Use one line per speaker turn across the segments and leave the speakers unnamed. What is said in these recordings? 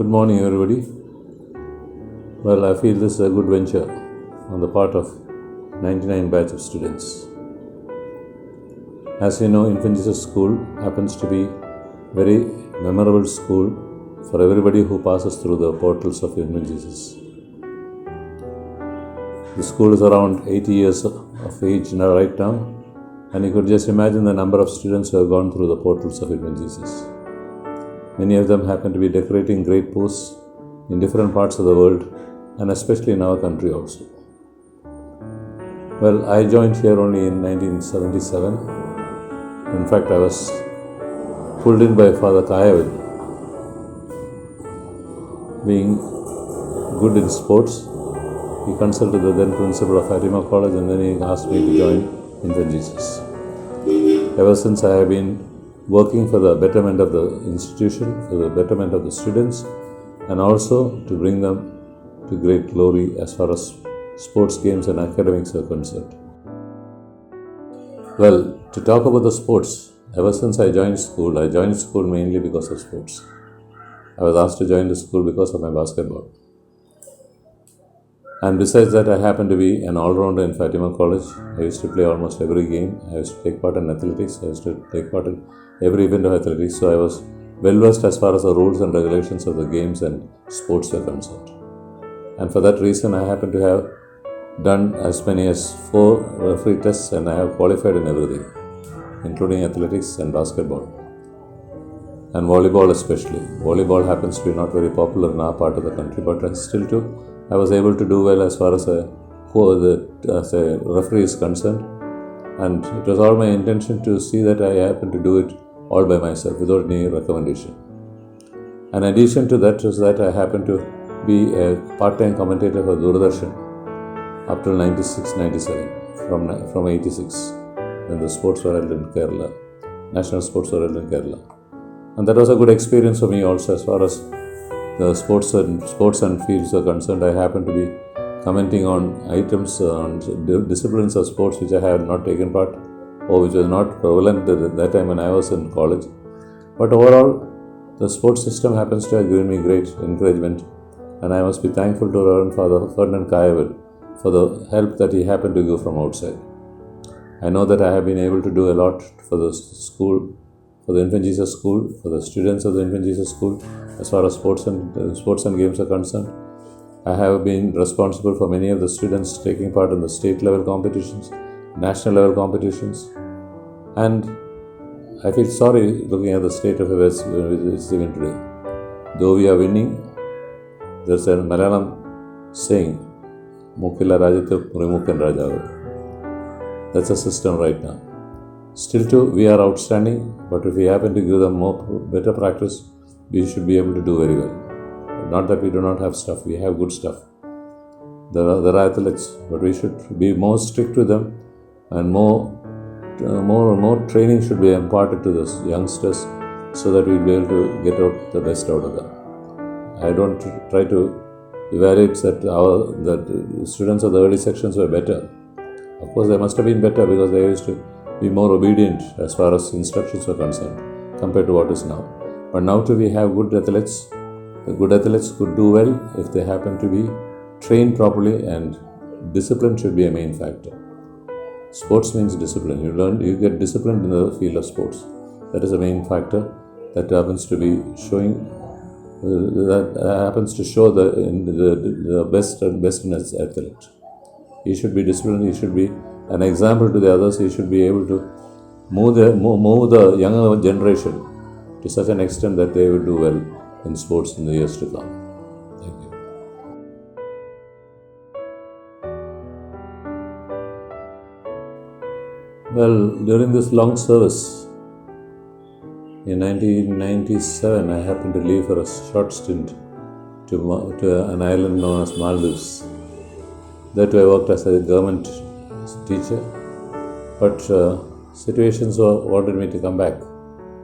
Good morning, everybody. Well, I feel this is a good venture on the part of 99 batch of students. As you know, Infant Jesus School happens to be very memorable school for everybody who passes through the portals of Infant Jesus. The school is around 80 years of age right now, and you could just imagine the number of students who have gone through the portals of Infant Jesus. Many of them happen to be decorating great posts in different parts of the world, and especially in our country also. Well, I joined here only in 1977. In fact, I was pulled in by Father Kayavid. Being good in sports, he consulted the then principal of Fatima College, and then he asked me to join Infant Jesus. Ever since, I have been working for the betterment of the institution, for the betterment of the students, and also to bring them to great glory as far as sports games and academics are concerned. Well, to talk about the sports, ever since I joined school mainly because of sports. I was asked to join the school because of my basketball. And besides that, I happen to be an all-rounder in Fatima College. I used to play almost every game. I used to take part in athletics. I used to take part in every event of athletics. So I was well versed as far as the rules and regulations of the games and sports were concerned. And for that reason, I happen to have done as many as 4 referee tests, and I have qualified in everything, including athletics and basketball. And volleyball especially. Volleyball happens to be not very popular in our part of the country, but I was able to do well as far as a referee is concerned. And it was all my intention to see that I happen to do it all by myself without any recommendation. In addition to that is that I happen to be a part-time commentator for Doordarshan up till 96-97, from 86, when the sports were held in Kerala, national sports were held in Kerala. And that was a good experience for me also as far as the sports and fields are concerned. I happen to be commenting on items, on disciplines of sports which I had not taken part or which was not prevalent at that time when I was in college. But overall, the sports system happens to have given me great encouragement, and I must be thankful to Reverend Father Ferdinand Kayavid for the help that he happened to give from outside. I know that I have been able to do a lot for the school, for the Infant Jesus School, for the students of the Infant Jesus School, as far as sports and games are concerned. I have been responsible for many of the students taking part in the state level competitions, national level competitions, and I feel sorry looking at the state of affairs it's even today. Though we are winning, there's a Malayalam saying, Mukila Rajathu Murimukan Rajavu. That's a system right now. Still too, we are outstanding, but if we happen to give them better practice, we should be able to do very well. Not that we do not have stuff, we have good stuff. There are athletes, but we should be more strict to them, and more training should be imparted to the youngsters so that we'll be able to get out the best out of them. I don't try to evaluate that the students of the early sections were better. Of course, they must have been better because they used to be more obedient as far as instructions were concerned compared to what is now. But now too we have good athletes. The good athletes could do well if they happen to be trained properly, and discipline should be a main factor. Sports means discipline. You get disciplined in the field of sports. That is a main factor that happens to be showing. That happens to show the best in an athlete. He should be disciplined. He should be an example to the others. He should be able to move the younger generation to such an extent that they will do well in sports in the years to come. Thank you. Well, during this long service, in 1997, I happened to leave for a short stint to an island known as Maldives. There too I worked as a government teacher, but situations wanted me to come back.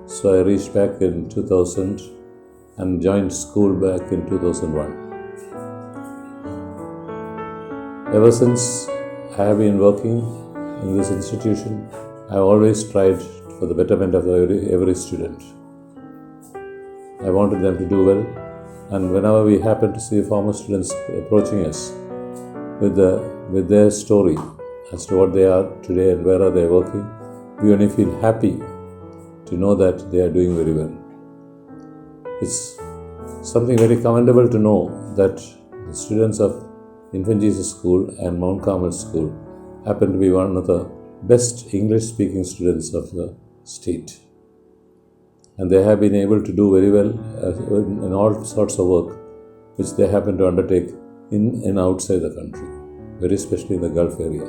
So I reached back in 2000 and joined school back in 2001. Ever since I have been working in this institution, I have always tried for the betterment of every student. I wanted them to do well, and whenever we happen to see former students approaching us with their story as to what they are today and where are they working, we only feel happy to know that they are doing very well. It's something very commendable to know that the students of Infant Jesus School and Mount Carmel School happen to be one of the best English-speaking students of the state. And they have been able to do very well in all sorts of work which they happen to undertake in and outside the country, very especially in the Gulf area.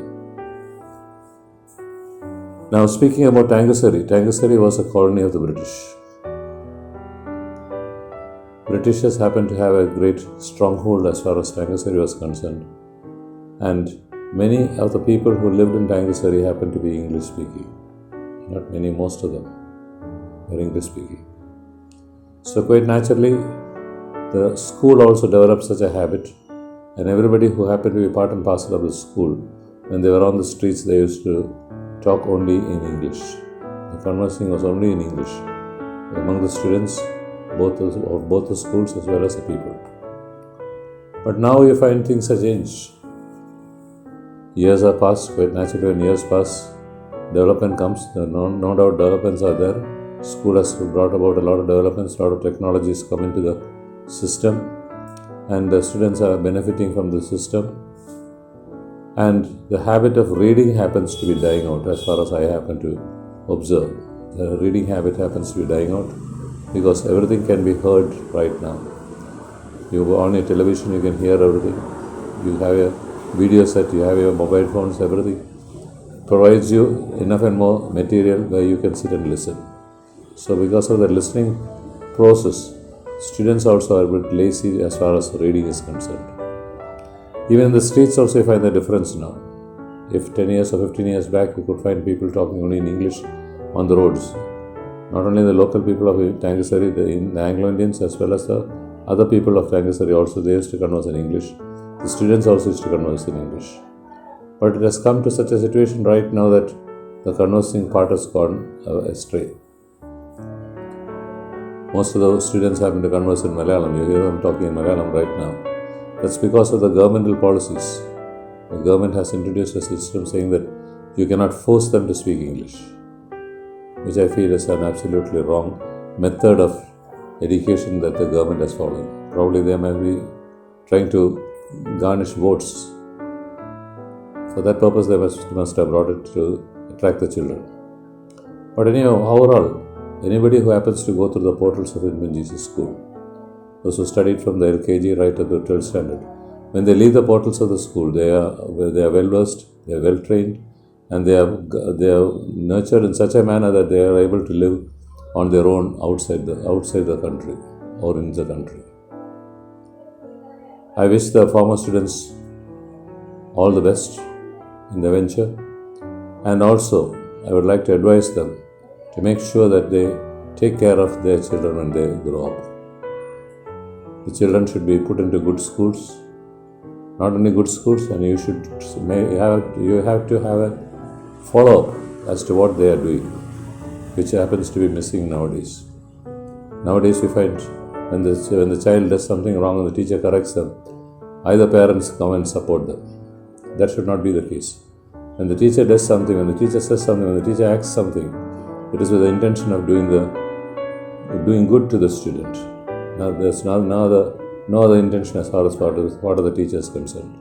Now, speaking about Tangusari was a colony of the British. Britishers happened to have a great stronghold as far as Tangusari was concerned, and many of the people who lived in Tangusari happened to be English speaking. Not many, most of them were English speaking. So quite naturally, the school also developed such a habit, and everybody who happened to be part and parcel of the school, when they were on the streets, they used to talk only in English. The conversing was only in English among the students, both the schools as well as the people. But now you find things have changed. Years are passed, quite naturally when years pass, development comes. No doubt developments are there. School has brought about a lot of developments, a lot of technologies come into the system, and the students are benefiting from the system. And the habit of reading happens to be dying out as far as I happen to observe. The reading habit happens to be dying out because everything can be heard right now. You go on your television, you can hear everything. You have a video set, you have your mobile phones, everything provides you enough and more material where you can sit and listen. So because of the listening process, students also are a bit lazy as far as reading is concerned. Even in the streets also you find the difference now. If 10 years or 15 years back you could find people talking only in English on the roads, not only the local people of Tangusari, the Anglo-Indians as well as the other people of Tangusari also, they used to converse in English. The students also used to converse in English. But it has come to such a situation right now that the conversing part has gone astray. Most of the students happen to converse in Malayalam. You hear them talking in Malayalam right now. That's because of the governmental policies. The government has introduced a system saying that you cannot force them to speak English, which I feel is an absolutely wrong method of education that the government has followed. Probably they might be trying to garnish votes. For that purpose, they must have brought it to attract the children. But anyhow, overall, anybody who happens to go through the portals of Infant Jesus School, those who studied from the LKG right up to 12th standard, when they leave the portals of the school, they are well versed, they are well trained, and they are nurtured in such a manner that they are able to live on their own outside the country or in the country. I wish the former students all the best in the venture, and also I would like to advise them to make sure that they take care of their children when they grow up. The children should be put into good schools, not only good schools, and you have to have a follow-up as to what they are doing, which happens to be missing nowadays. Nowadays, we find when the child does something wrong and the teacher corrects them, either parents come and support them. That should not be the case. When the teacher does something, when the teacher says something, when the teacher acts something, it is with the intention of doing good to the student. Now, there's no other intention as far as part of the teacher is concerned.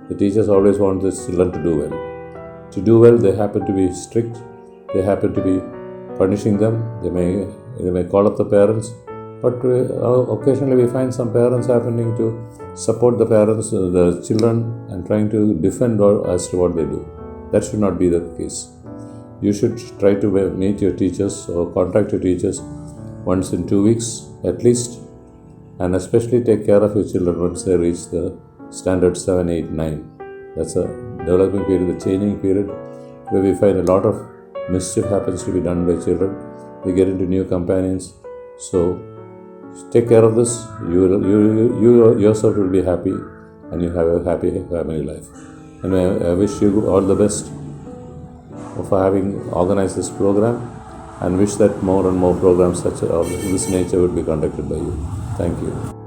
The teachers always want the children to do well. To do well, they happen to be strict. They happen to be punishing them. They may call up the parents. But occasionally we find some parents happening to support the children and trying to defend as to what they do. That should not be the case. You should try to meet your teachers or contact your teachers once in 2 weeks at least, and especially take care of your children once they reach the standard 7, 8, 9. That's a developing period, the changing period, where we find a lot of mischief happens to be done by children. They get into new companions. So take care of this. You yourself will be happy, and you have a happy family life. And I wish you all the best for having organized this program, and wish that more and more programs such of this nature would be conducted by you. Thank you.